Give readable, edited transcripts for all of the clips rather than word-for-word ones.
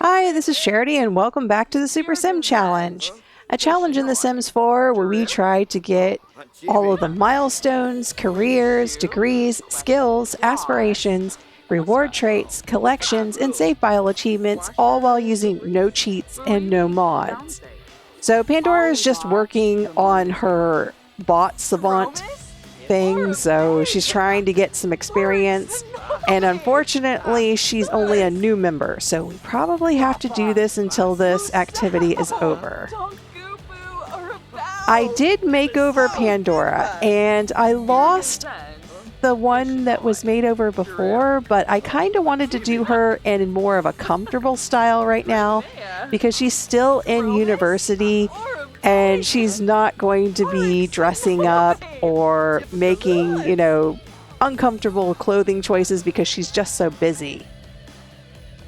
Hi, this is Charity, and welcome back to the Super Sim Challenge. A challenge in The Sims 4 where we try to get all of the milestones, careers, degrees, skills, aspirations, reward traits, collections, and save file achievements, all while using no cheats and no mods. So Pandora is just working on her bot savant thing, so she's trying to get some experience. And unfortunately, she's only a new member, so we probably have to do this until this activity is over. I did make over Pandora, and I lost the one that was made over before, but I kind of wanted to do her in more of a comfortable style right now because she's still in university and she's not going to be dressing up or making, uncomfortable clothing choices because she's just so busy.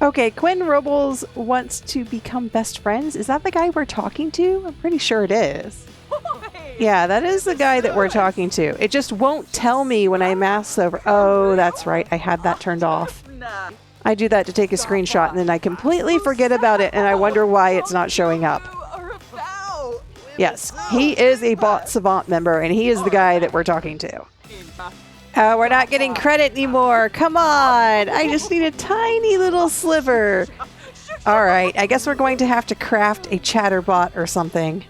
Okay, Quinn Robles wants to become best friends. Is that the guy we're talking to? I'm pretty sure it is. Yeah, that is the guy that we're talking to. It just won't tell me when I mouse over. Oh, that's right. I had that turned off. I do that to take a screenshot and then I completely forget about it and I wonder why it's not showing up. Yes, he is a bot savant member and he is the guy that we're talking to. Oh, we're not getting credit anymore. Come on. I just need a tiny little sliver. All right. I guess we're going to have to craft a chatterbot or something.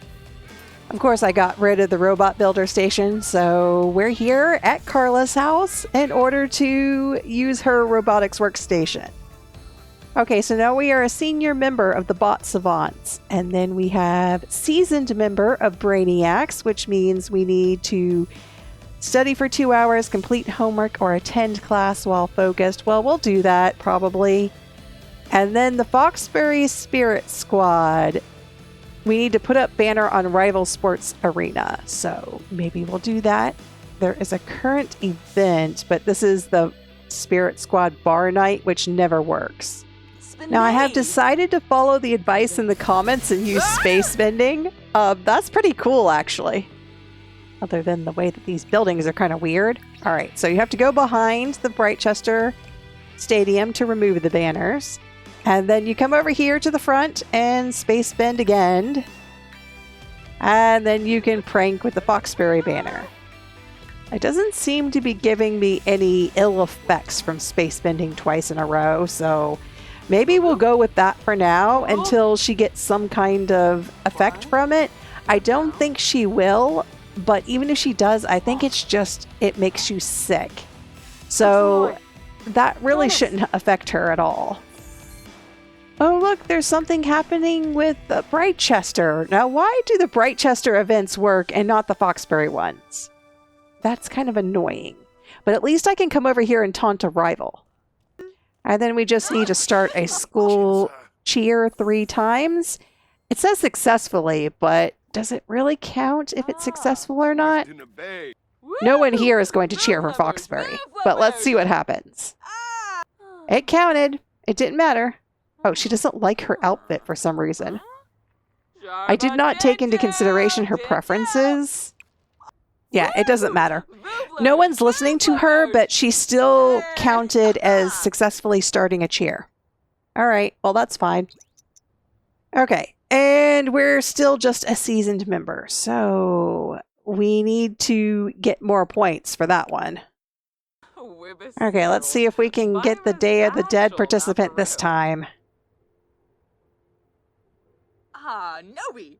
Of course, I got rid of the robot builder station, so we're here at Carla's house in order to use her robotics workstation. Okay, so now we are a senior member of the Bot Savants, and then we have seasoned member of Brainiacs, which means we need to study for 2 hours, complete homework, or attend class while focused. Well, we'll do that, probably. And then the Foxbury Spirit Squad. We need to put up banner on Rival Sports Arena, so maybe we'll do that. There is a current event, but this is the Spirit Squad Bar Night, which never works. Now, I have decided to follow the advice in the comments and use space bending. That's pretty cool, actually. Other than the way that these buildings are kind of weird. All right, so you have to go behind the Brightchester Stadium to remove the banners. And then you come over here to the front and space bend again. And then you can prank with the Foxbury banner. It doesn't seem to be giving me any ill effects from space bending twice in a row, so maybe we'll go with that for now until she gets some kind of effect from it. I don't think she will, but even if she does, I think it's just, it makes you sick. So that really shouldn't affect her at all. Oh, look, there's something happening with the Brightchester. Now, why do the Brightchester events work and not the Foxbury ones? That's kind of annoying. But at least I can come over here and taunt a rival. And then we just need to start a school cheer 3 times. It says successfully, but does it really count if it's successful or not? No one here is going to cheer for Foxbury, but let's see what happens. It counted. It didn't matter. Oh, she doesn't like her outfit for some reason. I did not take into consideration her preferences. Yeah, it doesn't matter. No one's listening to her, but she still counted as successfully starting a cheer. All right, well, that's fine. Okay, and we're still just a seasoned member, so we need to get more points for that one. Okay, let's see if we can get the Day of the Dead participant this time.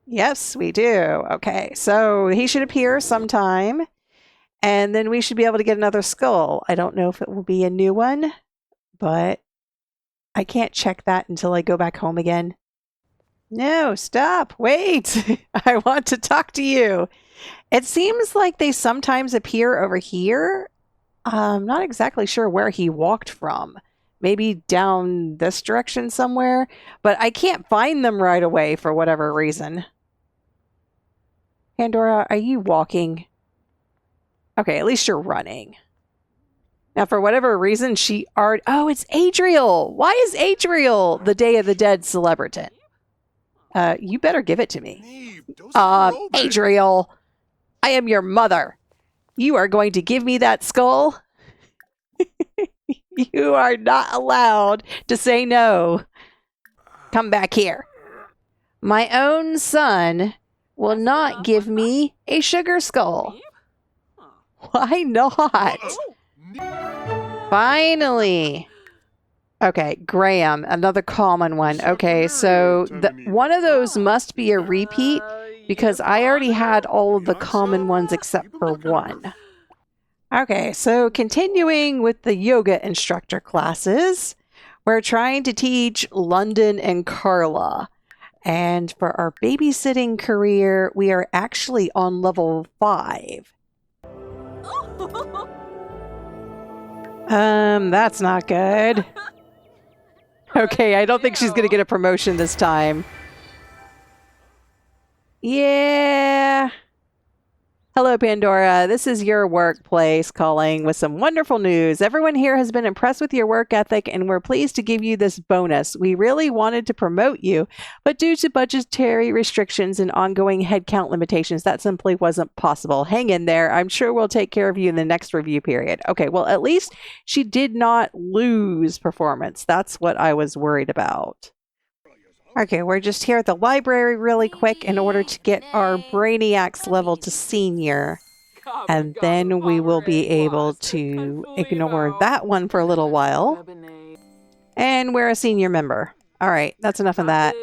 Yes, we do. Okay, so he should appear sometime, and then we should be able to get another skull. I don't know if it will be a new one, but I can't check that until I go back home again. No, stop. Wait. I want to talk to you. It seems like they sometimes appear over here. I'm not exactly sure where he walked from. Maybe down this direction somewhere, but I can't find them right away for whatever reason. Pandora, are you walking? Okay, at least you're running. Now, for whatever reason, she already... Oh, it's Adriel! Why is Adriel the Day of the Dead celebritant? You better give it to me. Adriel, I am your mother. You are going to give me that skull? You are not allowed to say no. come back here. My own son will not give me a sugar skull. Why not? Finally. Okay, Graham, another common one. Okay, so one of those must be a repeat because I already had all of the common ones except for one. Okay, so continuing with the yoga instructor classes, we're trying to teach London and Carla. And for our babysitting career, we are actually on level 5. That's not good. Okay, I don't think she's going to get a promotion this time. Yeah. Hello, Pandora. This is your workplace calling with some wonderful news. Everyone here has been impressed with your work ethic, and we're pleased to give you this bonus. We really wanted to promote you, but due to budgetary restrictions and ongoing headcount limitations, that simply wasn't possible. Hang in there. I'm sure we'll take care of you in the next review period. Okay, well, at least she did not lose performance. That's what I was worried about. Okay, we're just here at the library really quick in order to get our Brainiacs level to senior. And then we will be able to ignore that one for a little while. And we're a senior member. All right, that's enough of that.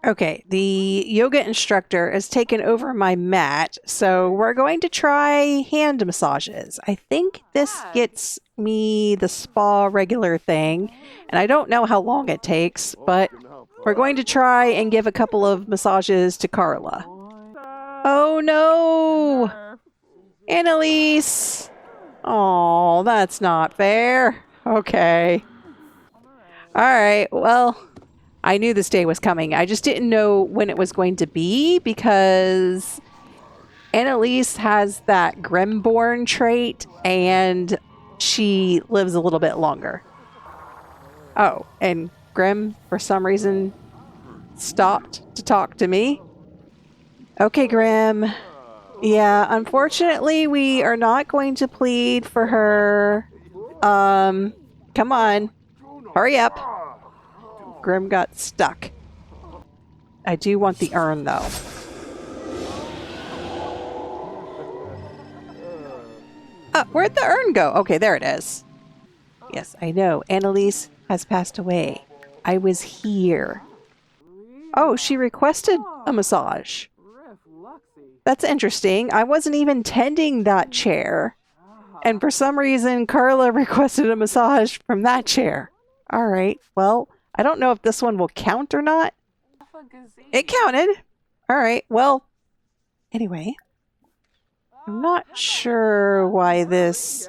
Okay, the yoga instructor has taken over my mat, so we're going to try hand massages. I think this gets me the spa regular thing, and I don't know how long it takes, but we're going to try and give a couple of massages to Carla. Oh no! Annalise! Oh, that's not fair. Okay. Alright, well, I knew this day was coming. I just didn't know when it was going to be because Annalise has that Grimborn trait and she lives a little bit longer. Oh, and Grim, for some reason, stopped to talk to me. Okay, Grim. Yeah, unfortunately, we are not going to plead for her. Come on. Hurry up. Grim got stuck. I do want the urn, though. Where'd the urn go? Okay, there it is. Yes, I know. Annalise has passed away. I was here. Oh, she requested a massage. That's interesting. I wasn't even tending that chair. And for some reason, Carla requested a massage from that chair. All right. Well, I don't know if this one will count or not. It counted. All right. Well, anyway, I'm not sure why this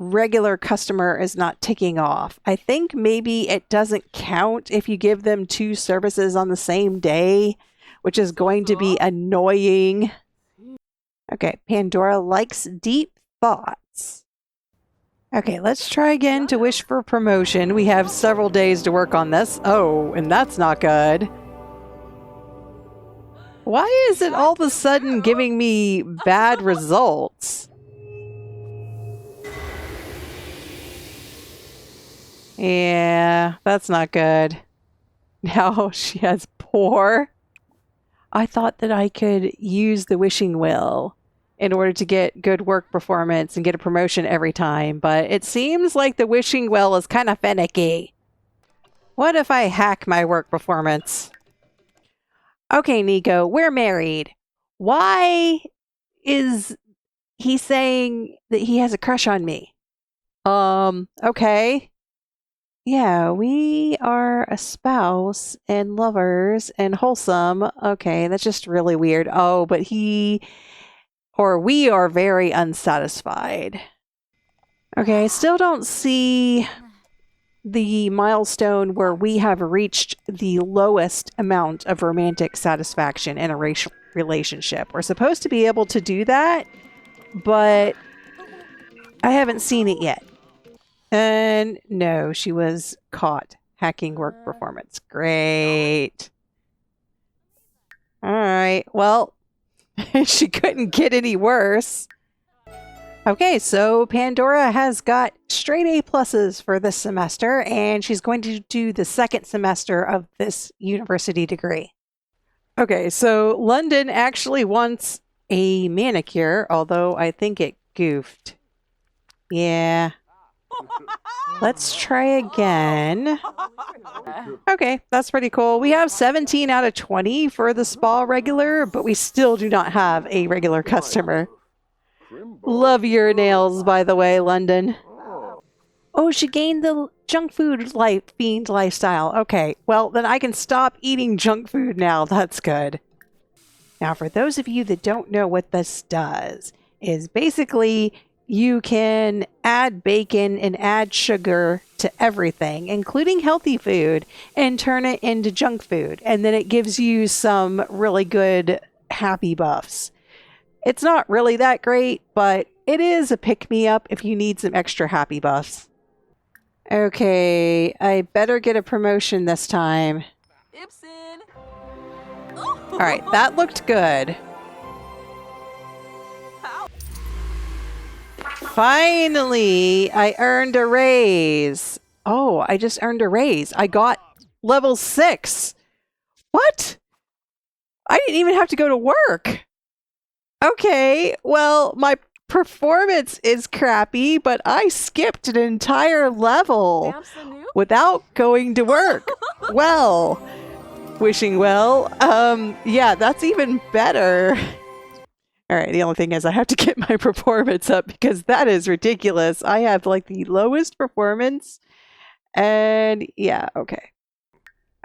regular customer is not ticking off. I think maybe it doesn't count if you give them 2 services on the same day, which is going to be annoying. Okay, Pandora likes deep thoughts. Okay, let's try again to wish for promotion. We have several days to work on this. Oh, and that's not good. Why is it all of a sudden giving me bad results? Yeah, that's not good. Now she has poor. I thought that I could use the wishing wheel in order to get good work performance and get a promotion every time, but it seems like the wishing well is kind of finicky. What if I hack my work performance? Okay, Nico, we're married. Why is he saying that he has a crush on me? Okay. Yeah, we are a spouse and lovers and wholesome. Okay, that's just really weird. Oh, but we are very unsatisfied. Okay, I still don't see the milestone where we have reached the lowest amount of romantic satisfaction in a relationship. We're supposed to be able to do that, but I haven't seen it yet. And no, she was caught hacking work performance. Great. All right. Well, she couldn't get any worse. Okay, so Pandora has got straight A pluses for this semester, and she's going to do the second semester of this university degree. Okay, so London actually wants a manicure, although I think it goofed. Yeah. Let's try again. Okay, that's pretty cool. We have 17 out of 20 for the spa regular, but we still do not have a regular customer. Love your nails, by the way, London. Oh, she gained the junk food fiend lifestyle. Okay, well, then I can stop eating junk food now. That's good. Now, for those of you that don't know what this does, is basically you can add bacon and add sugar to everything, including healthy food, and turn it into junk food. And then it gives you some really good happy buffs. It's not really that great, but it is a pick-me-up if you need some extra happy buffs. Okay, I better get a promotion this time. Alright, that looked good. Finally, I earned a raise. Oh, I just earned a raise. I got level 6. What? I didn't even have to go to work. Okay, well, my performance is crappy, but I skipped an entire level without going to work. Well, wishing well. Yeah, that's even better. All right, the only thing is I have to get my performance up because that is ridiculous. I have like the lowest performance. And yeah, okay.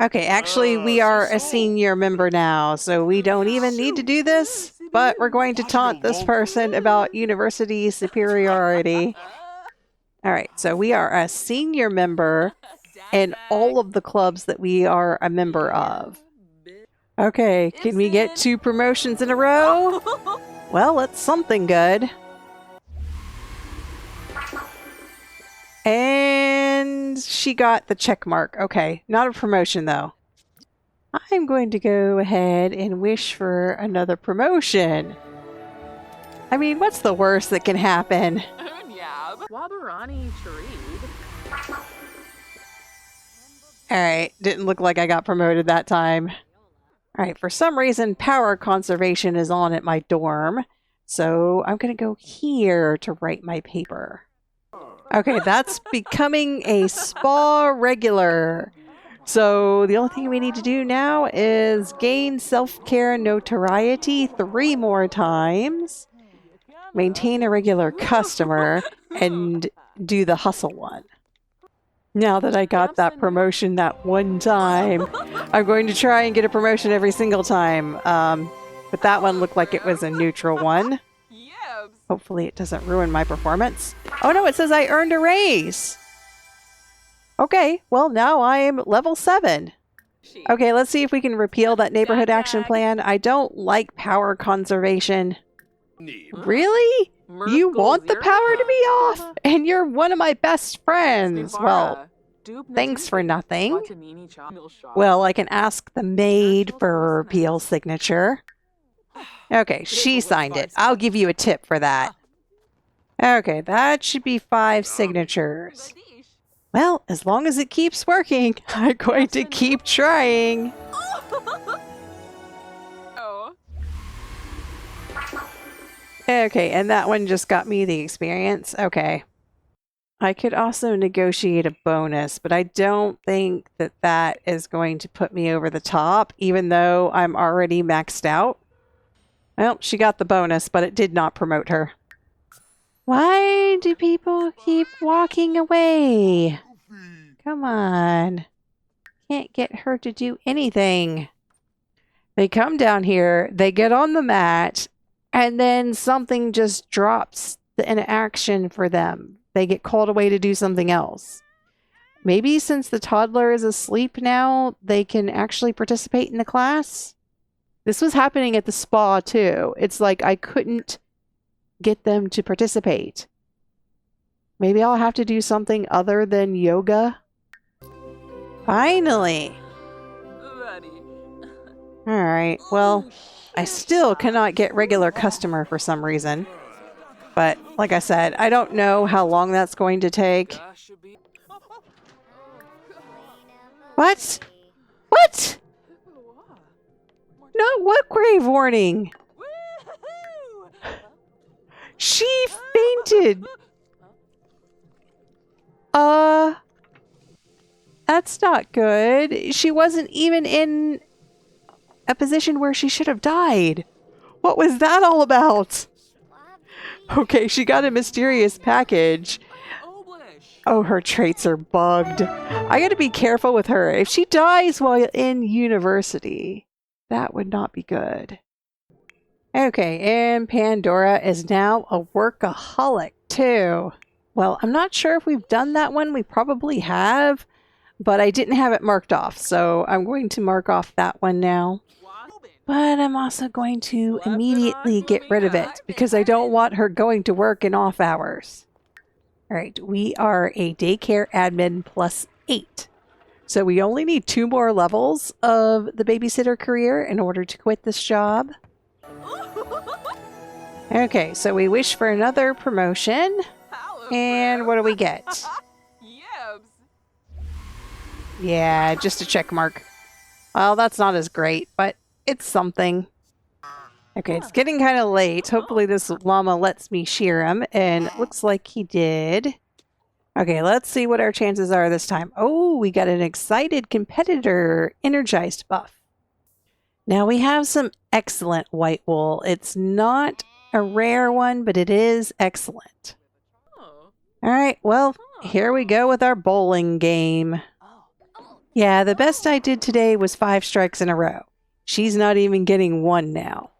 Okay, actually, we are a senior member now, so we don't even need to do this. But we're going to taunt this person about university superiority. All right, so we are a senior member in all of the clubs that we are a member of. Okay, can we get 2 promotions in a row? Well, it's something good. And she got the check mark. Okay, not a promotion though. I'm going to go ahead and wish for another promotion. I mean, what's the worst that can happen? Alright, didn't look like I got promoted that time. Alright, for some reason, power conservation is on at my dorm. So I'm going to go here to write my paper. Okay, that's becoming a spa regular. So the only thing we need to do now is gain self-care notoriety 3 more times, maintain a regular customer, and do the hustle one. Now that I got that promotion that one time, I'm going to try and get a promotion every single time. But that one looked like it was a neutral one. Hopefully it doesn't ruin my performance. Oh no, it says I earned a raise. Okay, well now I'm level 7. Okay, let's see if we can repeal that neighborhood action plan. I don't like power conservation. Really? You want the power to be off? And you're one of my best friends. Well, thanks for nothing. Well, I can ask the maid for a repeal signature. Okay, she signed it. I'll give you a tip for that. Okay, that should be 5 signatures. Well, as long as it keeps working, I'm going to keep trying. Okay, and that one just got me the experience. Okay. I could also negotiate a bonus, but I don't think that that is going to put me over the top, even though I'm already maxed out. Well, she got the bonus, but it did not promote her. Why do people keep walking away? Come on. Can't get her to do anything. They come down here, they get on the mat, and then something just drops an action for them. They get called away to do something else. Maybe since the toddler is asleep now, they can actually participate in the class? This was happening at the spa too. It's like I couldn't get them to participate. Maybe I'll have to do something other than yoga. Finally! Alright, well, I still cannot get regular customer for some reason. But like I said, I don't know how long that's going to take. What? What? No, what grave warning? She fainted. That's not good. She wasn't even in a position where she should have died. What was that all about? Okay, she got a mysterious package. Oh, her traits are bugged. I gotta be careful with her. If she dies while in university, that would not be good. Okay, and Pandora is now a workaholic too. Well, I'm not sure if we've done that one. We probably have, but I didn't have it marked off, so I'm going to mark off that one now. But I'm also going to immediately get rid of it because I don't want her going to work in off hours. All right, we are a daycare admin +8. So we only need 2 more levels of the babysitter career in order to quit this job. Okay, so we wish for another promotion. And what do we get? Yeah, just a check mark. Well, that's not as great, but it's something. Okay, it's getting kind of late. Hopefully this llama lets me shear him, and it looks like he did. Okay, let's see what our chances are this time. Oh, we got an excited competitor energized buff. Now we have some excellent white wool. It's not a rare one, but it is excellent. All right, well, here we go with our bowling game. Yeah, the best I did today was 5 strikes in a row. She's not even getting 1 now.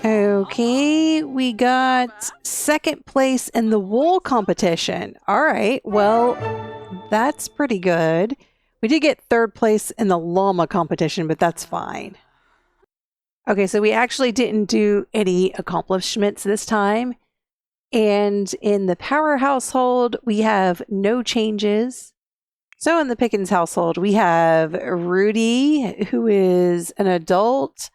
Okay, we got 2nd place in the wool competition. All right, well, that's pretty good. We did get 3rd place in the llama competition, but that's fine. Okay, so we actually didn't do any accomplishments this time. And in the Power household, we have no changes. So in the Pickens household, we have Rudy, who is an adult.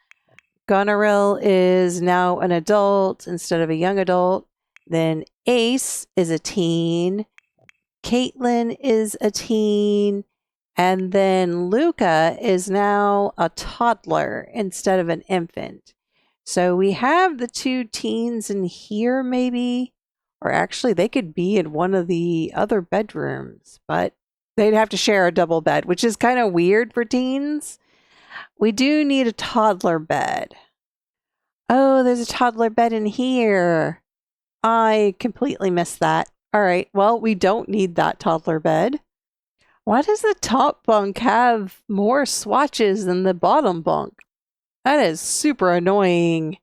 Goneril is now an adult instead of a young adult. Then Ace is a teen. Caitlin is a teen. And then Luca is now a toddler instead of an infant. So we have the 2 teens in here maybe. Or actually, they could be in one of the other bedrooms. But they'd have to share a double bed, which is kind of weird for teens. We do need a toddler bed. Oh, there's a toddler bed in here. I completely missed that. All right, well, we don't need that toddler bed. Why does the top bunk have more swatches than the bottom bunk? That is super annoying.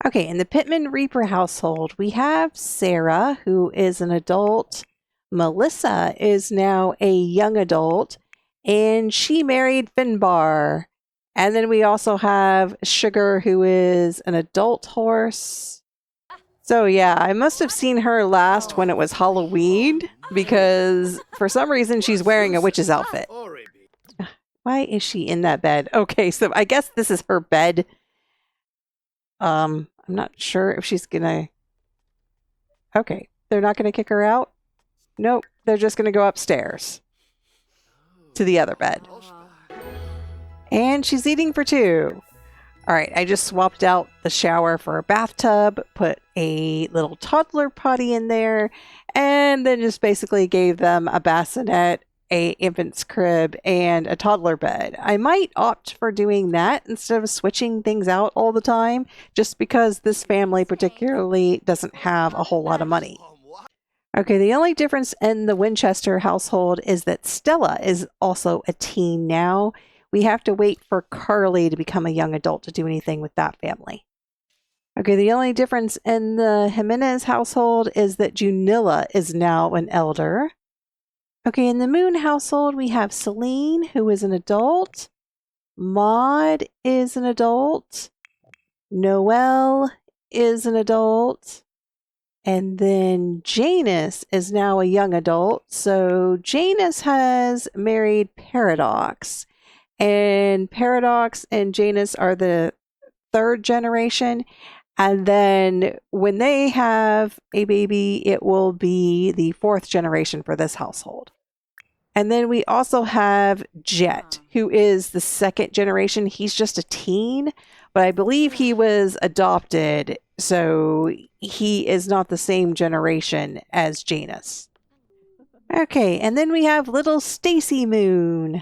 Okay, in the Pittman Reaper household, we have Sarah, who is an adult. Melissa is now a young adult, and she married Finbar. And then we also have Sugar, who is an adult horse. So yeah, I must have seen her last when it was Halloween, because for some reason she's wearing a witch's outfit. Why is she in that bed? Okay, so I guess this is her bed. I'm not sure if she's gonna... Okay, they're not gonna kick her out? Nope, they're just gonna go upstairs to the other bed. And she's eating for 2. All right, I just swapped out the shower for a bathtub, put a little toddler potty in there, and then just basically gave them a bassinet, a infant's crib, and a toddler bed. I might opt for doing that instead of switching things out all the time, just because this family particularly doesn't have a whole lot of money. Okay, the only difference in the Winchester household is that Stella is also a teen now. We have to wait for Carly to become a young adult to do anything with that family. Okay, the only difference in the Jimenez household is that Junilla is now an elder. Okay, in the Moon household, we have Celine, who is an adult. Maud is an adult. Noelle is an adult. And then Janus is now a young adult. So Janus has married Paradox. And Paradox and Janus are the third generation. And then when they have a baby, it will be the fourth generation for this household. And then we also have Jet, who is the second generation. He's just a teen, but I believe he was adopted, so he is not the same generation as Janus. Okay, and then we have little Stacy Moon.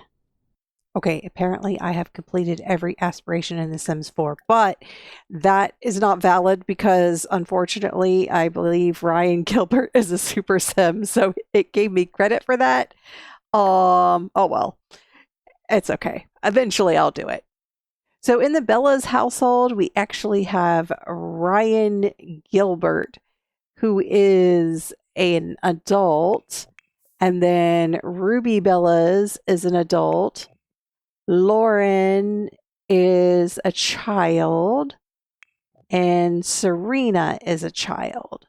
Okay, apparently I have completed every aspiration in The Sims 4, but that is not valid because unfortunately I believe Ryan Gilbert is a super sim, so it gave me credit for that. Oh well, it's okay. Eventually I'll do it. So in the Bella's household, we actually have Ryan Gilbert, who is an adult, and then Ruby Bella's is an adult. Lauren is a child, and Serena is a child.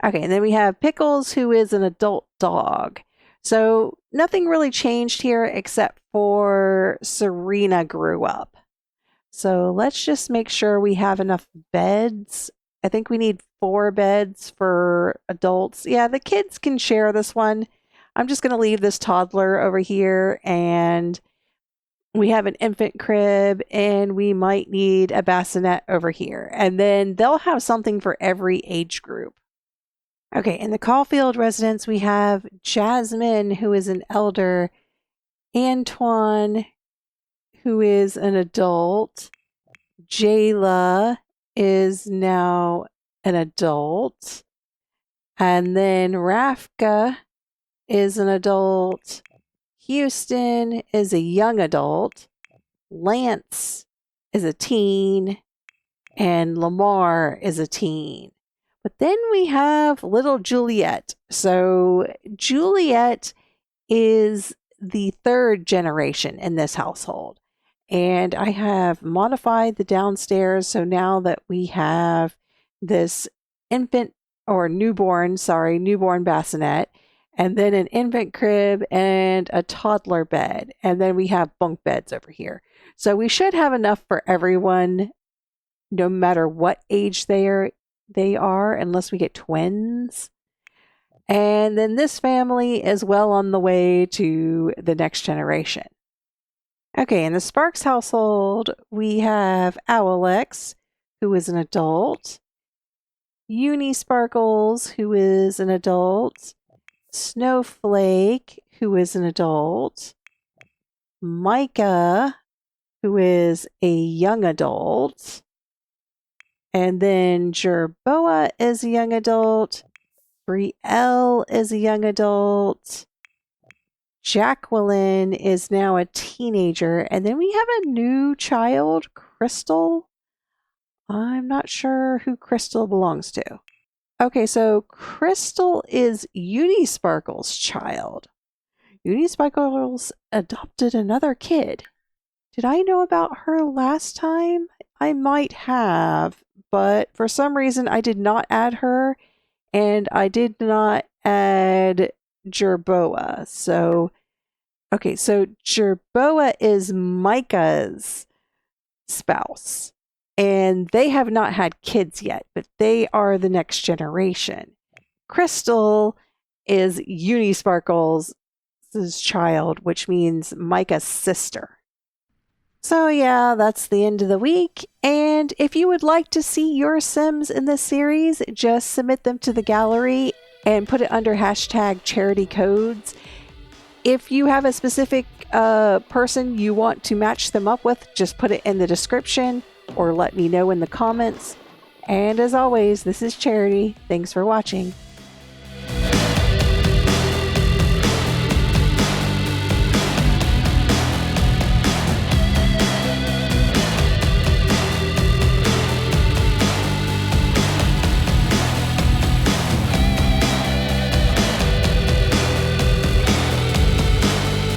Okay, and then we have Pickles, who is an adult dog. So nothing really changed here except for Serena grew up. So let's just make sure we have enough beds. I think we need 4 beds for adults. Yeah, the kids can share this one. I'm just going to leave this toddler over here, and we have an infant crib, and we might need a bassinet over here. And then they'll have something for every age group. Okay, in the Caulfield residence, we have Jasmine, who is an elder, Antoine, who is an adult, Jayla is now an adult, and then Rafka is an adult, Houston is a young adult, Lance is a teen, and Lamar is a teen. But then we have little Juliet. So Juliet is the third generation in this household. And I have modified the downstairs. So now that we have this newborn bassinet, and then an infant crib and a toddler bed. And then we have bunk beds over here. So we should have enough for everyone, no matter what age they are, unless we get twins. And then this family is well on the way to the next generation. Okay, in the Sparks household, we have Owlex, who is an adult, Uni Sparkles, who is an adult, Snowflake, who is an adult, Micah, who is a young adult, and then Jerboa is a young adult, Brielle is a young adult, Jacqueline is now a teenager, and then we have a new child, Crystal. I'm not sure who Crystal belongs to. Okay, so Crystal is Unisparkle's child. Unisparkle's adopted another kid. Did I know about her last time? I might have, but for some reason I did not add her, and I did not add Jerboa. So Jerboa is Micah's spouse. And they have not had kids yet, but they are the next generation. Crystal is Unisparkle's child, which means Micah's sister. So yeah, that's the end of the week. And if you would like to see your Sims in this series, just submit them to the gallery and put it under #CharityCodes. If you have a specific person you want to match them up with, just put it in the description or let me know in the comments. And as always, this is Charity. Thanks for watching.